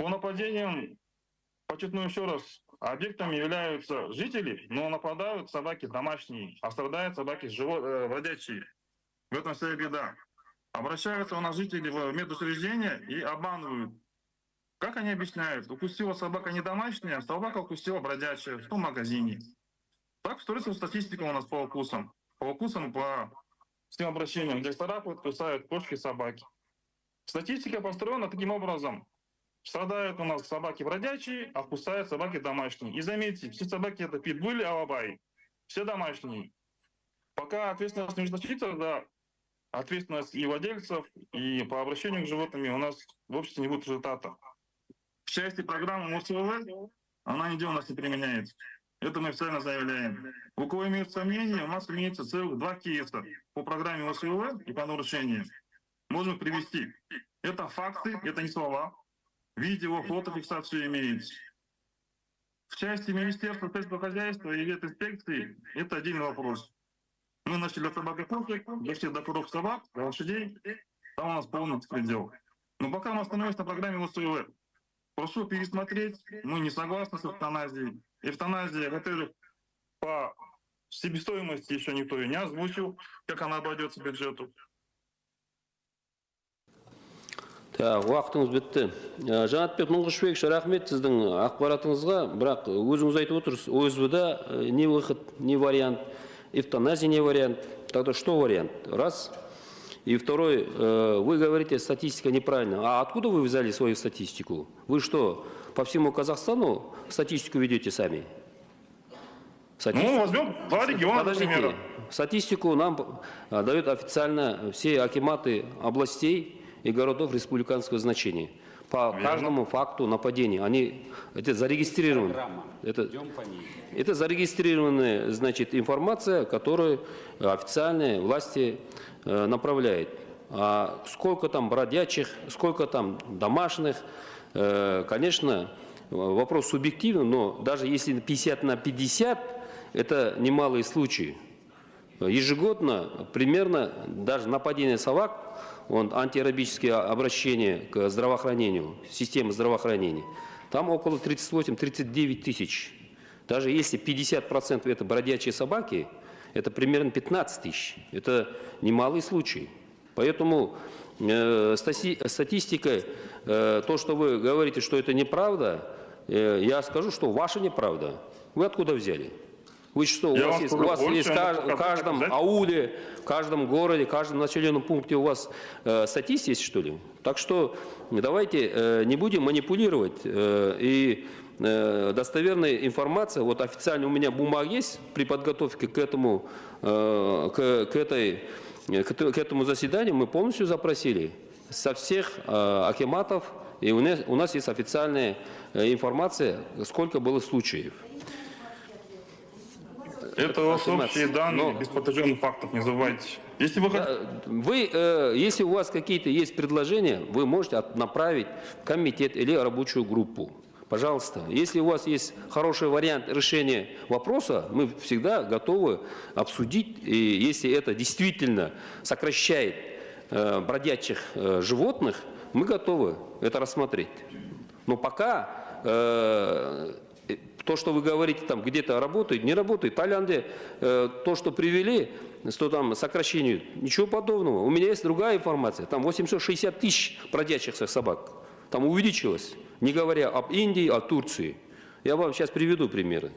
По нападениям, подчеркну еще раз, объектами являются жители, но нападают собаки домашние, а страдают собаки бродячие. В этом вся беда. Обращаются у нас жители в медучреждения и обманывают. Как они объясняют? Укусила собака не домашняя, а собака укусила бродячая в том магазине. Так строится статистика у нас по укусам. По укусам, по всем обращениям, где царапают, кусают кошки, собаки. Статистика построена таким образом. Страдают у нас собаки бродячие, а кусают собаки домашние. И заметьте, все собаки это питбуль, алабай. Все домашние. Пока ответственность не ужесточится, да, ответственность и владельцев, и по обращению к животным у нас в обществе не будет результата. В части программы МОСВВ она нигде у нас не применяется. Это мы официально заявляем. У кого имеют сомнения, у нас имеется целых 2 кейса по программе МОСВВ и по нарушениям. Можем привести. Это факты, это не слова. Видео, фотофиксацию имеется. В части Министерства сельского хозяйства и ветинспекции это отдельный вопрос. Мы начали от собак и кошек, дошли до коров, собак, до лошадей. Там у нас полный предел. Но пока мы остановимся на программе МОСВВ. Прошу пересмотреть. Мы не согласны с эвтаназией. Эвтаназия, во-первых, по себестоимости еще никто ее не озвучил, как она обойдется бюджету. Так, уақытыңыз бітті. Жанатбек Нұрғышбекович, рахмет сіздің ақпаратыңызға, бірақ өзіңіз айтып отырсыз, ОСБ-да не выход, не вариант, эвтаназия не вариант. Тогда что вариант? Раз. И второй, вы говорите, статистика неправильная. А откуда вы взяли свою статистику? Вы что, по всему Казахстану статистику ведете сами? Ну, возьмем 2 региона, например. Статистику нам дают официально все акиматы областей и городов республиканского значения. По каждому факту нападения. Это зарегистрировано. Это зарегистрированная, значит, информация, которую официальные власти направляют. А сколько там бродячих, сколько там домашних, конечно, вопрос субъективный, но даже если 50/50, это немалые случаи. Ежегодно примерно даже нападение собак, антирабические обращения к здравоохранению, системы здравоохранения, там около 38-39 тысяч. Даже если 50% это бродячие собаки, это примерно 15 тысяч. Это немалый случай. Поэтому статистика, то, что вы говорите, что это неправда, я скажу, что ваша неправда. Вы откуда взяли? Вы что, у вас есть в каждом ауле, в каждом городе, в каждом населенном пункте у вас статистика есть, что ли? Так что давайте не будем манипулировать. И достоверная информация, вот официально у меня бумага есть при подготовке к этому, к этому заседанию, мы полностью запросили со всех акиматов, и у нас есть официальная информация, сколько было случаев. Это общие данные, без подтвержденных фактов, не забывайте. Если если у вас какие-то есть предложения, вы можете направить в комитет или рабочую группу. Пожалуйста. Если у вас есть хороший вариант решения вопроса, мы всегда готовы обсудить. И если это действительно сокращает бродячих животных, мы готовы это рассмотреть. Но пока то, что вы говорите, там где-то работает, не работает. В Таиланде то, что привели, что там сокращение, ничего подобного. У меня есть другая информация. Там 860 тысяч бродячих собак. Там увеличилось. Не говоря об Индии, о Турции. Я вам сейчас приведу примеры.